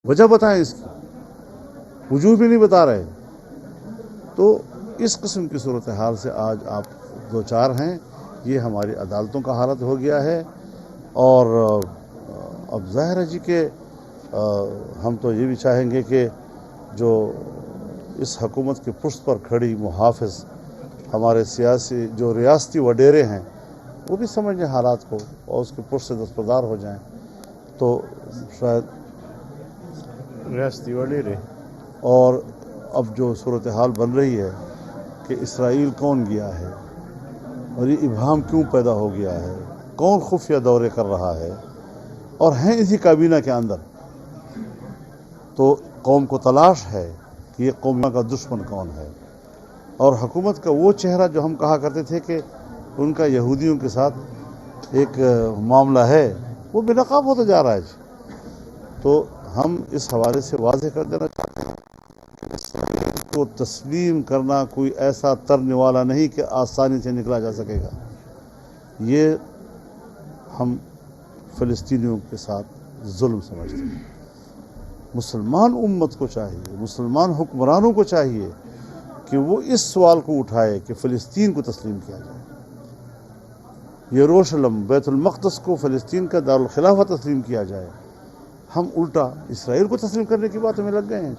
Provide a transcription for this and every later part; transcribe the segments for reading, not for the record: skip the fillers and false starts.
وجہ بتائیں اس کی، وجوہ بھی نہیں بتا رہے. تو اس قسم کی صورتحال سے آج آپ دو چار ہیں. یہ ہماری عدالتوں کا حالت ہو گیا ہے. اور اب ظاہر ہے جی کہ ہم تو یہ بھی چاہیں گے کہ جو اس حکومت کی پشت پر کھڑی محافظ ہمارے سیاسی جو ریاستی وڈیرے ہیں وہ بھی سمجھیں حالات کو اور اس کے پشت سے دستبردار ہو جائیں تو شاید. ریاستی وڈیرے اور اب جو صورتحال بن رہی ہے کہ اسرائیل کون گیا ہے اور یہ ابہام کیوں پیدا ہو گیا ہے، کون خفیہ دورے کر رہا ہے اور ہیں اسی کابینہ کے اندر، تو قوم کو تلاش ہے کہ یہ قوم کا دشمن کون ہے. اور حکومت کا وہ چہرہ جو ہم کہا کرتے تھے کہ ان کا یہودیوں کے ساتھ ایک معاملہ ہے، وہ بے نقاب ہوتا جا رہا ہے. تو ہم اس حوالے سے واضح کر دینا چاہتے ہیں کہ اسرائیل کو تسلیم کرنا کوئی ایسا ترنے والا نہیں کہ آسانی سے نکلا جا سکے گا. یہ ہم فلسطینیوں کے ساتھ ظلم سمجھتے ہیں. مسلمان امت کو چاہیے، مسلمان حکمرانوں کو چاہیے کہ وہ اس سوال کو اٹھائے کہ فلسطین کو تسلیم کیا جائے. یروشلم بیت المقدس کو فلسطین کا دارالخلافہ تسلیم کیا جائے. ہم الٹا اسرائیل کو تسلیم کرنے کی باتوں میں لگ گئے ہیں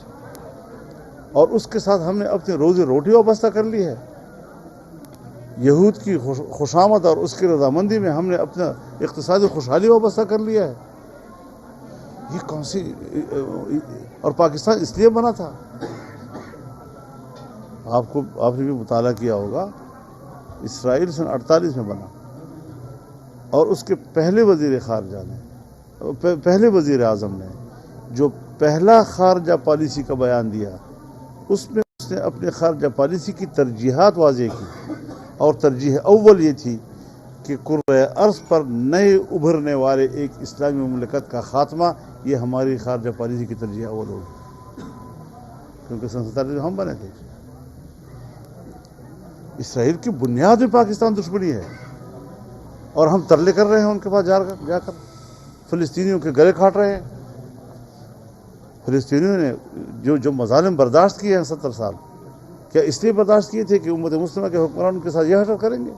اور اس کے ساتھ ہم نے اپنی روزی روٹی وابستہ کر لی ہے. یہود کی خوشامد اور اس کی رضامندی میں ہم نے اپنا اقتصادی خوشحالی وابستہ کر لیا ہے. یہ کون سی، اور پاکستان اس لیے بنا تھا، آپ نے بھی مطالعہ کیا ہوگا، اسرائیل سن 48 میں بنا اور اس کے پہلے وزیر خارجہ نے، پہلے وزیر اعظم نے جو پہلا خارجہ پالیسی کا بیان دیا اس میں اس نے اپنے خارجہ پالیسی کی ترجیحات واضح کی اور ترجیح اول یہ تھی کہ کرۂ ارض پر نئے ابھرنے والے ایک اسلامی مملکت کا خاتمہ، یہ ہماری خارجہ پالیسی کی ترجیح اول ہوگی، کیونکہ سن 47 میں ہم بنے تھے. اسرائیل کی بنیاد میں پاکستان دشمنی ہے اور ہم ترلے کر رہے ہیں ان کے پاس جا کر فلسطینیوں کے گلے کاٹ رہے ہیں. فلسطینیوں نے جو مظالم برداشت کیے ہیں 70 سال، کیا اس لیے برداشت کیے تھے کہ امت مسلمہ کے حکمران کے ساتھ یہ حشر کریں گے؟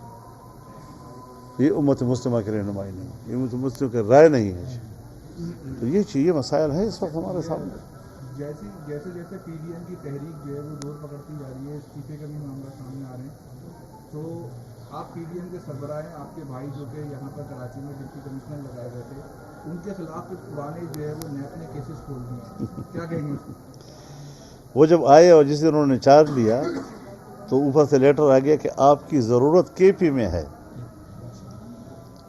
یہ امت مسلمہ کی رہنمائی نہیں، یہ امت مسلمہ کی رائے نہیں ہے. تو یہ چیزیں مسائل ہیں اس وقت ہمارے سامنے. جیسے جیسے پی ڈی ایم کی تحریک جو ہے وہ زور پکڑتی جا رہی ہے، استعفے کا بھی معاملہ سامنے آ رہے ہیں، تو آپ پی ڈی ایم کے سربراہ ہیں، آپ کے بھائی جو کہ یہاں پر کراچی میں ڈپٹی کمشنر لگائے ہوئے تھے، ان کے خلاف کچھ پرانے جو ہے وہ نیب نے کیسز کھول دیے، کیا کہیں گے؟ وہ جب آئے اور جس دن انہوں نے چارج لیا تو اوپر سے لیٹر آ گیا کہ آپ کی ضرورت کے پی میں ہے،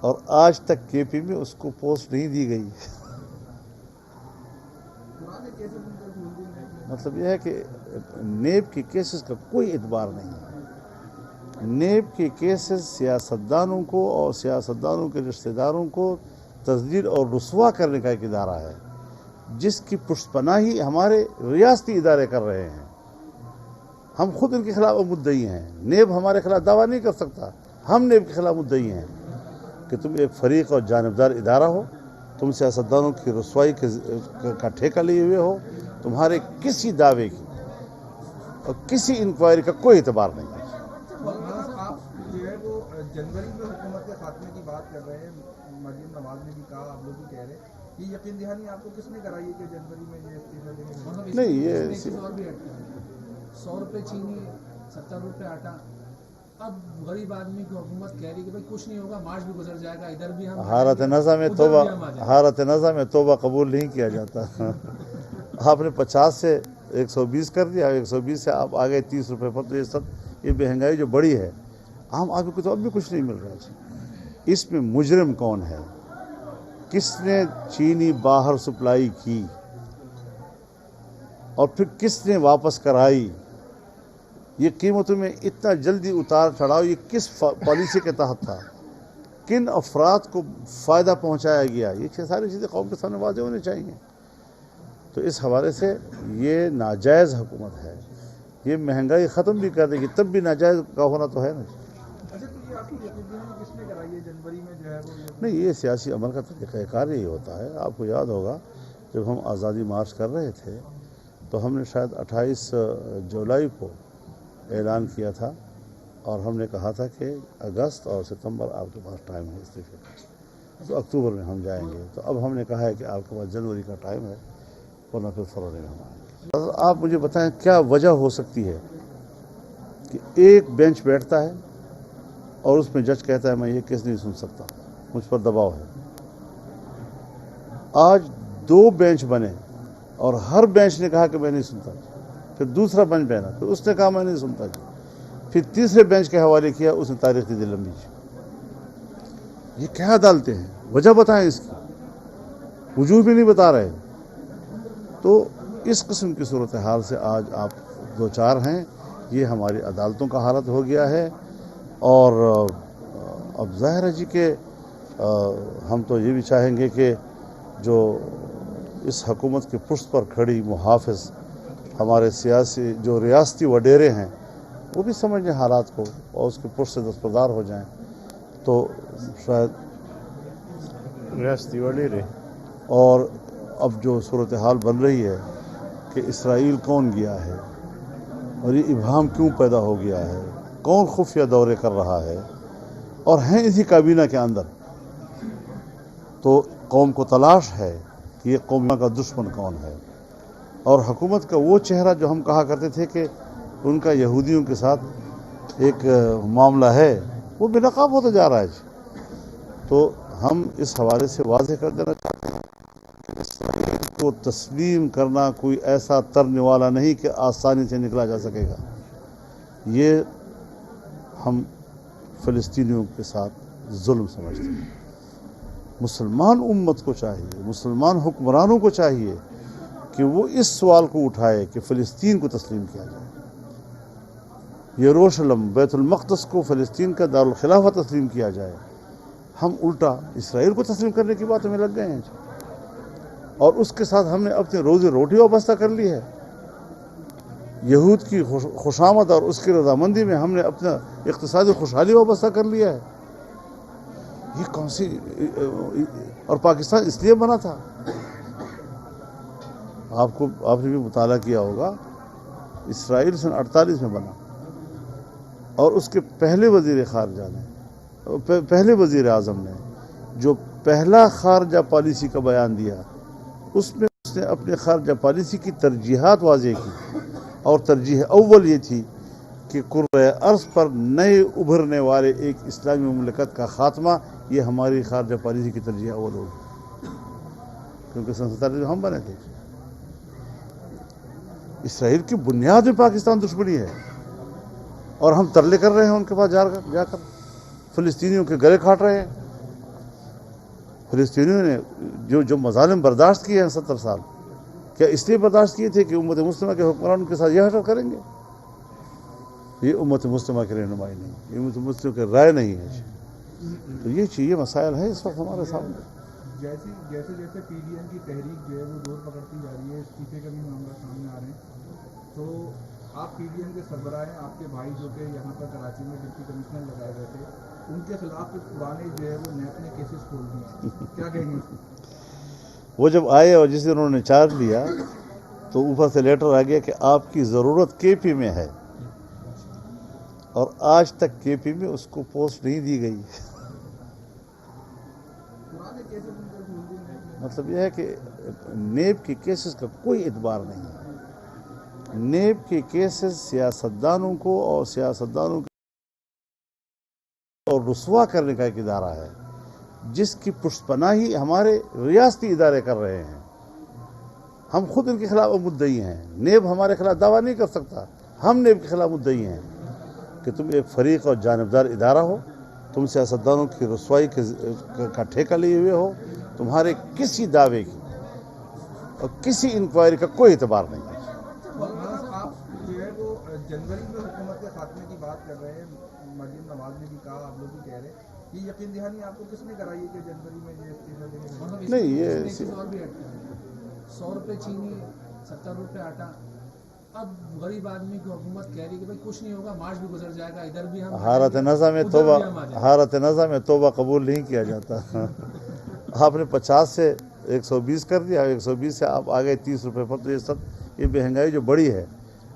اور آج تک کے پی میں اس کو پوسٹ نہیں دی گئی. پرانے کیسز ان کو کھول دیے نیب نے. مطلب یہ ہے کہ نیب کے کیسز کا کوئی اعتبار نہیں ہے. نیب کے کیسز سیاستدانوں کو اور سیاستدانوں کے رشتہ داروں کو تذلیل اور رسوا کرنے کا ایک ادارہ ہے جس کی پشت پناہی ہمارے ریاستی ادارے کر رہے ہیں. ہم خود ان کے خلاف مدعی ہیں. نیب ہمارے خلاف دعویٰ نہیں کر سکتا، ہم نیب کے خلاف مدعی ہیں کہ تم ایک فریق اور جانبدار ادارہ ہو، تم سیاستدانوں کی رسوائی کا ٹھیکہ لیے ہوئے ہو، تمہارے کسی دعوے کی اور کسی انکوائری کا کوئی اعتبار نہیں ہے. آپ جو ہے وہ جنوری میں حکومت کے خاتمے کی بات کر رہے ہیں، مریم نواز نے بھی کہا، آپ لوگ بھی کہہ رہے ہیں، یہ یقین دہانی آپ کو کس نے کرائی ہے کہ جنوری میں یہ استعفا دینے کا؟ نہیں، یہ اور بھی 100 روپے چینی، 70 روپے آٹا. اب غریب آدمی کی حکومت کہہ رہی کہ بھائی کچھ نہیں ہوگا، مارچ بھی گزر جائے گا، ادھر بھی ہم حالت نظام میں توبہ قبول نہیں کیا جاتا. آپ نے 50 سے 120 کر دیا، 120 سے آپ آگئے 30 روپے پر. تو یہ سب یہ مہنگائی جو بڑی ہے، عام آدمی کو تو اب بھی کچھ نہیں مل رہا ہے. اس میں مجرم کون ہے؟ کس نے چینی باہر سپلائی کی اور پھر کس نے واپس کرائی؟ یہ قیمتوں میں اتنا جلدی اتار چڑھاؤ یہ کس پالیسی کے تحت تھا؟ کن افراد کو فائدہ پہنچایا گیا؟ یہ ساری چیزیں قوم کے سامنے واضح ہونے چاہیے. تو اس حوالے سے یہ ناجائز حکومت ہے. یہ مہنگائی ختم بھی کر دے گی تب بھی ناجائز کا ہونا تو ہے نا. اچھا، تو یہ آپ کو یقین دہانی کس نے کرائی ہے جنوری میں جو ہے وہ؟ نہیں، یہ سیاسی عمل کا طریقہ کار یہی ہوتا ہے. آپ کو یاد ہوگا जब हम आज़ादी मार्च कर रहे थे तो हमने शायद 28 जुलाई को ऐलान किया था और हमने कहा था कि अगस्त और सितंबर आपके पास टाइम है इस्तीफे का, तो अक्टूबर में हम जाएंगे। तो अब हमने कहा है कि आपके पास जनवरी का टाइम है, वरना फिर फरवरी में हम आएंगे। तो आप मुझे बताएं क्या वजह हो सकती है कि एक बेंच बैठता है और उसमें जज कहता है मैं ये केस नहीं सुन सकता, मुझ पर दबाव है। आज 2 बेंच बने और हर बेंच ने कहा कि मैं नहीं सुनता, फिर दूसरा बेंच बना, फिर उसने कहा मैं नहीं सुनता, फिर तीसरे बेंच के हवाले किया, उसने तारीख दी लंबी। ये क्या अदालतें हैं? वजह बताएं इसकी, वजूह भी नहीं बता रहे। तो इस किस्म की सूरत हाल से आज आप 2-4 हैं। ये हमारी अदालतों का हालत हो गया है और अब ज़ाहिर है जी कि हम तो ये भी चाहेंगे कि जो इस हुकूमत के पुष्ट पर खड़ी मुहाफ़िज़ हमारे सियासी जो रियासती वडेरे हैं वो भी समझें हालात को और उसके पुष्ट से दस्तबरदार हो जाएं, तो शायद रियासती वडेरे। और अब जो सूरत हाल बन रही है कि इसराइल कौन गया है और ये इब्हाम क्यों पैदा हो गया है, कौन खुफिया दौरे कर रहा है और हैं इसी काबीना के अंदर, तो कौम को तलाश है कि ये कौम का दुश्मन कौन है। और हुकूमत का वो चेहरा जो हम कहा करते थे कि उनका यहूदियों के साथ एक मामला है, वो बेनकाब होता जा रहा है। तो हम इस हवाले से वाज़ेह कर देना चाहते हैं कि इसराइल को तस्लीम करना कोई ऐसा तरने वाला नहीं कि आसानी से निकला जा सकेगा। ये हम फ़लस्तीनियों के साथ जुल्म समझते हैं। मुसलमान उम्मत को चाहिए, मुसलमान हुक्मरानों को चाहिए कि वो इस सवाल को उठाए कि फ़लस्तीन को तस्लीम किया जाए, यरूशलेम बैतुल मक़दस को फ़लस्तीन का दारुल खिलाफा तस्लीम किया जाए। हम उल्टा इसराइल को तस्लीम करने की बात में लग गए हैं और उसके साथ हमने अपनी रोज़ी रोटी वाबस्ता कर ली है। यहूद की खुशामद और उसकी रजामंदी में हमने अपना इक़्तिसादी खुशहाली वाबस्ता कर लिया है। ये कौन सी, और पाकिस्तान इसलिए बना था, आपने भी मुताला किया होगा, इसराइल सन 48 में बना और उसके पहले वज़ीर ख़ारजा ने, पहले वज़ीर आज़म ने जो पहला ख़ारजा पॉलिसी का बयान दिया, उसमें उसने अपने ख़ारजा पॉलिसी की तरजीहात वाज़ेह की और तरजीह अव्वल ये थी कि कुर्रे अर्ज़ पर नए उभरने वाले एक इस्लामी मुमलकत का ख़ात्मा, ये हमारी ख़ारजा पॉलिसी की तरजीह अव्वल होगी, क्योंकि सन 47 में हम बने थे। इसराइल की बुनियाद में पाकिस्तान दुश्मनी है और हम तरले कर रहे हैं उनके पास जाकर फ़लस्तीनियों के गले काट रहे हैं। फ़लस्तीनियों ने जो मज़ालिम बर्दाश्त किए हैं 70 साल, क्या इसलिए बर्दाश्त किए थे कि उम्मत मुस्लिमा के हुक्मरान के साथ यह हरकत करेंगे? ये उम्मत मुस्लिमा की रहनुमाई नहीं, ये उम्मत मुस्लिम की राय नहीं है। तो ये चीज़ें मसाइल हैं इस वक्त हमारे सामने। जैसे जैसे पीडीएम की तहरीक जो है वो जोर पकड़ती जा रही है, इस्तीफे का भी मामला सामने आ रहे हैं, तो आप पीडीएम के सरबराह हैं, आपके भाई जो कि यहाँ पर कराची में डिप्टी कमिश्नर लगाए गए थे, उनके खिलाफ कुछ पुराने जो है वो नैप ने केसेस खोल दिए, क्या कहेंगे? वो जब आए और जिस दिन उन्होंने चार्ज लिया तो ऊपर से लेटर आ गया कि आपकी ज़रूरत केपी में है, और आज तक केपी में उसको पोस्ट नहीं दी गई। मतलब यह है कि नेब के केसेस का कोई एतबार नहीं है। नेब के केसेस सियासतदानों को और सियासतदानों और रुसवा करने का एक इदारा है, जिसकी पुष्टपनाही हमारे रियासती इदारे कर रहे हैं। हम खुद इनके खिलाफ मुद्दई हैं। नेब हमारे खिलाफ दावा नहीं कर सकता, हम नेब के खिलाफ मुद्दई हैं कि तुम एक फरीक और जानबदार इदारा हो, तुम सियासतदानों की रसवाई का ठेका लिए हुए हो, तुम्हारे किसी दावे की और किसी इंक्वायरी का कोई एतबार नहीं है। आप जो है वो जनवरी में हुकूमत के खात्मे की बात कर रहे हैं, मरियम नवाज ने भी कहा, आप लोग भी कह रहे हैं, ये यकीन दहानी आपको किसने कराई है कि जनवरी में ये इस्तीफा देने? नहीं, ये 100 रुपये चीनी, 70 रुपये आटा। अब गरीब आदमी की हुकूमत कह रही है कि भाई कुछ नहीं होगा, मार्च भी गुजर जाएगा, इधर भी हम हारत नज़ा में तौबा कबूल नहीं किया जाता। आपने 50 से 120 कर दिया, 120 से आप आ गए 30 रुपये पर। तो ये सब, ये महंगाई जो बढ़ी है,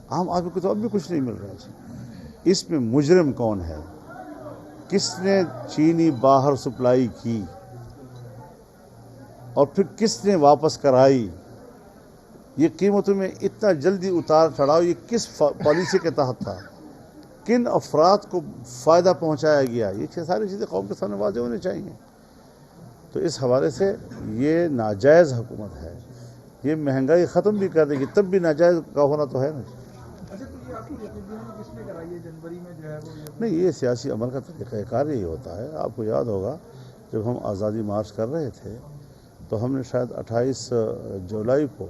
आम आदमी को तो अब भी कुछ नहीं मिल रहा है। इसमें मुजरिम कौन है? किसने चीनी बाहर सप्लाई की और फिर किसने वापस कराई? ये कीमतों में इतना जल्दी उतार चढ़ाव ये किस पॉलिसी के तहत था? किन अफराद को फ़ायदा पहुंचाया गया? ये सारी चीज़ें कौम के सामने वाज़ेह होनी चाहिए। तो इस हवाले से ये नाजायज़ हुकूमत है। ये महंगाई ख़त्म भी कर देगी तब भी नाजायज़ का होना तो है ना। अच्छा, तो ये आपकी यहूदियों ने किसने कराई है? जनवरी में जो है वो नहीं, ये सियासी अमल का तरीक़ाकार ही होता है। आपको याद होगा जब हम आज़ादी मार्च कर रहे थे तो हमने शायद 28 जुलाई को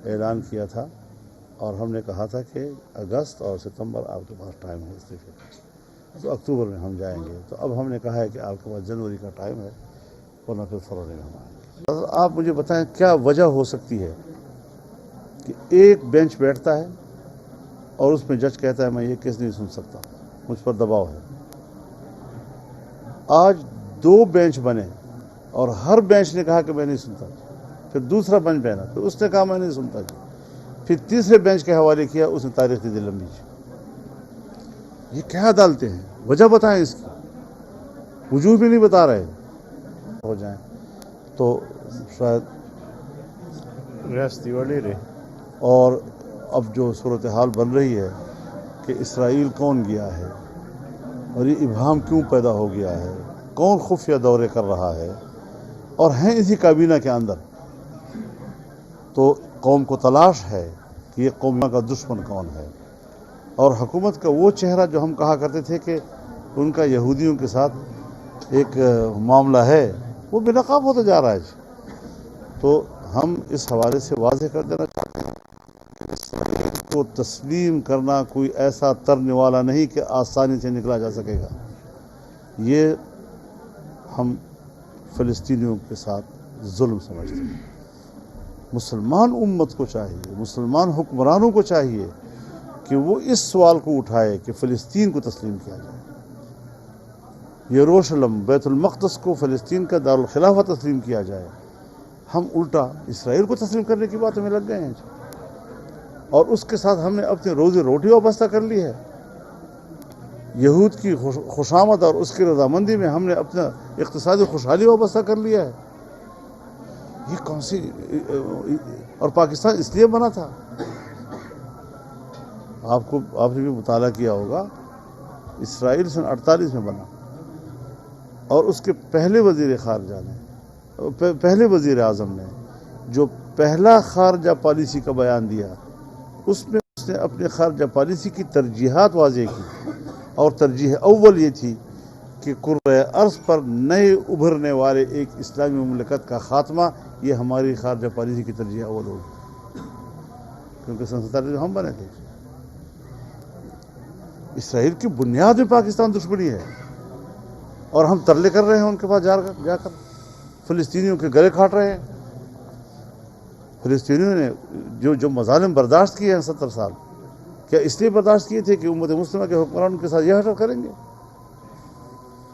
ऐलान किया था और हमने कहा था कि अगस्त और सितंबर आपके पास टाइम है इस्तीफे का, तो अक्टूबर में हम जाएंगे। तो अब हमने कहा है कि आपके पास जनवरी का टाइम है, वरना फिर फरवरी में हम आएंगे। तो आप मुझे बताएं क्या वजह हो सकती है कि एक बेंच बैठता है और उसमें जज कहता है मैं ये केस नहीं सुन सकता, मुझ पर दबाव है। आज 2 बेंच बने और हर बेंच ने कहा कि मैं नहीं सुनता। फिर दूसरा बेंच बना, फिर उसने कहा मैं नहीं सुनता जी। फिर तीसरे बेंच के हवाले किया, उसने तारीख दे दी लंबी। ये क्या अदालतें हैं? वजह बताएं इसकी, वजूह भी नहीं बता रहे। हो जाए तो शायद रियासती वाली रहे। और अब जो सूरत हाल बन रही है कि इसराइल कौन गया है और ये इब्हाम क्यों पैदा हो गया है, कौन खुफिया दौरे कर रहा है और हैं इसी काबीना के अंदर, तो कौम को तलाश है कि ये कौम का दुश्मन कौन है। और हुकूमत का वो चेहरा जो हम कहा करते थे कि उनका यहूदियों के साथ एक मामला है, वो बेनकाब होता जा रहा है। तो हम इस हवाले से वाज़ेह कर देना चाहते हैं कि इसराइल को तस्लीम करना कोई ऐसा तरने वाला नहीं कि आसानी से निकला जा सकेगा। ये हम फ़लस्तीनियों के साथ जुल्म समझते हैं। मुसलमान उम्मत को चाहिए, मुसलमान हुक्मरानों को चाहिए कि वो इस सवाल को उठाए कि फ़लस्तीन को तस्लीम किया जाए। यरूशलेम बैतुल मक़दस को फ़लस्तीन का दारुल खिलाफा तस्लीम किया जाए। हम उल्टा इसराइल को तस्लीम करने की बात में लग गए हैं और उसके साथ हमने अपनी रोज़ी रोटी वाबस्ता कर ली है। यहूद की खुशामद और उसकी रजामंदी में हमने अपना इक़्तिसादी खुशहाली वाबस्ता कर लिया है। ये कौन सी, और पाकिस्तान इसलिए बना था, आपने भी मुताला किया होगा, इसराइल सन 48 में बना और उसके पहले वज़ीर ख़ारजा ने, पहले वज़ीर आज़म ने जो पहला ख़ारजा पॉलिसी का बयान दिया, उसमें उसने अपने ख़ारजा पॉलिसी की तरजीहात वाज़ेह की और तरजीह अव्वल ये थी कि कुर्रे अर्ज़ पर नए उभरने वाले एक इस्लामी मुमलकत का ख़ात्मा, ये हमारी ख़ारजा पॉलिसी की तरजीह अव्वल होगी, क्योंकि सन 47 हम बने थे। इसराइल की बुनियाद में पाकिस्तान दुश्मनी है और हम तरले कर रहे हैं उनके पास जाकर फ़लस्तीनियों के गले काट रहे हैं। फ़लस्तीनियों ने जो मज़ालिम बर्दाश्त किए हैं 70 साल, क्या इसलिए बर्दाश्त किए थे कि उम्मत मुस्लिमा के हुक्मरान के साथ यह हरकत करेंगे?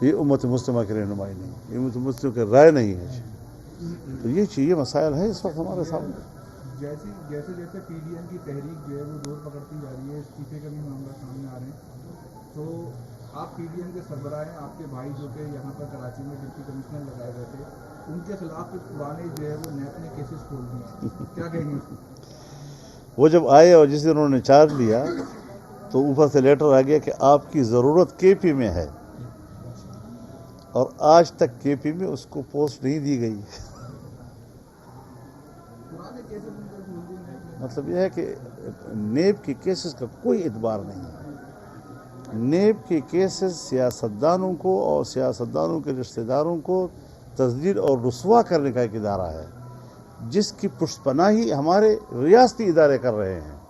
ये उम्मत मुस्लिमा की रहनुमाई नहीं, ये उम्मत मुस्लिम की राय नहीं है। तो ये चीज़ें मसाइल है इस वक्त हमारे सामने। जैसे जैसे पीडीएम की तहरीक जो है वो जोर पकड़ती जा रही है, इस्तीफे का भी मामला सामने आ रहे हैं, तो आप पीडीएम के सरबराह हैं, आपके भाई जो कि यहाँ पर कराची में डिप्टी कमिश्नर लगाए गए थे, उनके खिलाफ कुछ पुराने जो है वो नैप ने केसेस खोल दिए, क्या कहेंगे? वो जब आए और जिस दिन उन्होंने चार्ज लिया तो ऊपर से लेटर आ गया कि आपकी ज़रूरत केपी में है, और आज तक केपी में उसको पोस्ट नहीं दी गई। मतलब यह है कि नेब के केसेस का कोई एतबार नहीं है। नेब के केसेस सियासतदानों को और सियासतदानों के रिश्तेदारों को तस्दीर और रुसवा करने का एक इदारा है, जिसकी पुष्टपनाही हमारे रियासती इदारे कर रहे हैं।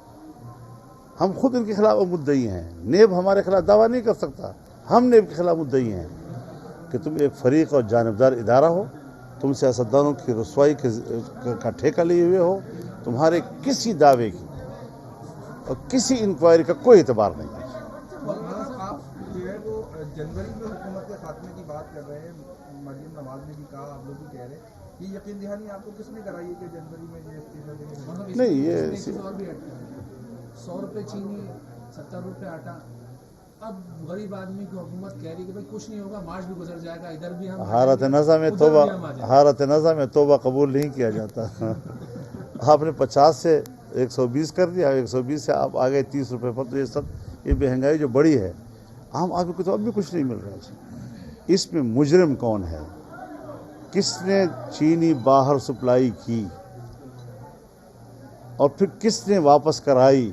हम खुद इनके खिलाफ मुद्दई हैं। नेब हमारे खिलाफ दावा नहीं कर सकता, हम नेब के खिलाफ मुद्दई हैं कि तुम एक फरीक और जानबदार इदारा हो, तुम सियासतदानों की रसवाई का ठेका लिए हुए हो, तुम्हारे किसी दावे की और किसी इंक्वायरी का कोई एतबार नहीं है। आप जो है वो जनवरी में हुकूमत के खात्मे की बात कर रहे हैं, मरियम नवाज ने भी कहा, आप लोग भी कह रहे हैं, یہ یقین دہانی آپ کو کس نے کرائی ہے کہ جنوری میں یہ استعفا دے گا؟ مطلب نہیں، اس یہ میں ایک چیز اور بھی ایڈ کریں 100 روپے چینی 70 روپے آٹا. اب غریب آدمی کی حکومت کہہ رہی ہے کہ بھائی کچھ نہیں ہوگا مارچ بھی گزر جائے گا ادھر بھی ہم حالت نظر میں توبہ توبہ قبول نہیں کیا جاتا. آپ نے 50 سے 120 کر دیا, 120 سے آپ آگئے 30 روپے پر. تو یہ سب یہ مہنگائی جو بڑی ہے عام آدمی کو تو اب بھی کچھ نہیں مل رہا ہے. اس میں مجرم کون ہے؟ کس نے چینی باہر سپلائی کی اور پھر کس نے واپس کرائی؟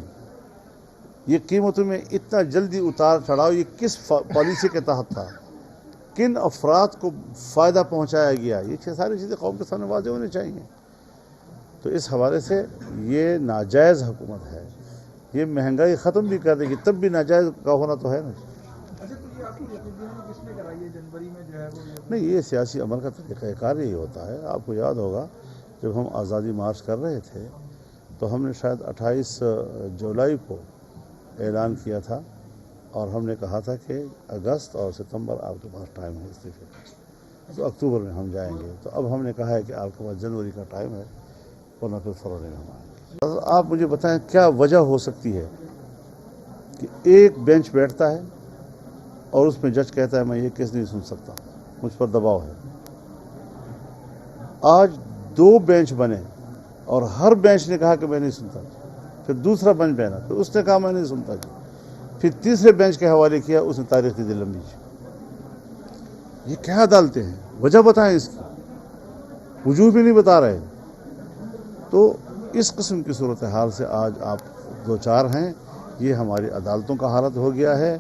یہ قیمتوں میں اتنا جلدی اتار چڑھاؤ یہ کس پالیسی کے تحت تھا؟ کن افراد کو فائدہ پہنچایا گیا؟ یہ ساری چیزیں قوم کے سامنے واضح ہونی چاہیے. تو اس حوالے سے یہ ناجائز حکومت ہے. یہ مہنگائی ختم بھی کر دے گی تب بھی ناجائز کا ہونا تو ہے نا. اچھا تو یہ آپ کو یقین دہانی کس نے کرائی ہے جنوری میں جو ہے وہ نہیں, یہ سیاسی عمل کا طریقہ کار ہی ہوتا ہے. آپ کو یاد ہوگا جب ہم آزادی مارچ کر رہے تھے تو ہم نے شاید 28 جولائی کو اعلان کیا تھا اور ہم نے کہا تھا کہ اگست اور ستمبر آپ کے پاس ٹائم ہے استعفے کا, تو اکتوبر میں ہم جائیں گے. تو اب ہم نے کہا ہے کہ آپ کے پاس جنوری کا ٹائم ہے ورنہ پھر فروری میں ہم آئیں گے. آپ مجھے بتائیں کیا وجہ ہو سکتی ہے کہ ایک بینچ بیٹھتا ہے اور اس میں جج کہتا ہے میں یہ کیس نہیں سن سکتا, مجھ پر دباؤ ہے. آج 2 بینچ بنے اور ہر بینچ نے کہا کہ میں نہیں سنتا. پھر دوسرا بینچ بنا, پھر اس نے کہا میں نہیں سنتا. پھر تیسرے بینچ کے حوالے کیا, اس نے تاریخ دی دی لمبی. یہ کیا عدالتیں ہیں؟ وجہ بتائیں اس کی, وجوہ بھی نہیں بتا رہے. تو اس قسم کی صورتحال سے آج آپ دوچار ہیں. یہ ہماری عدالتوں کا حالت ہو گیا ہے.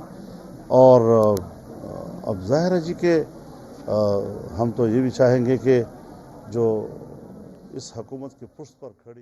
اور اب ظاہر ہے جی کہ ہم تو یہ بھی چاہیں گے کہ جو اس حکومت کے پشت پر کھڑی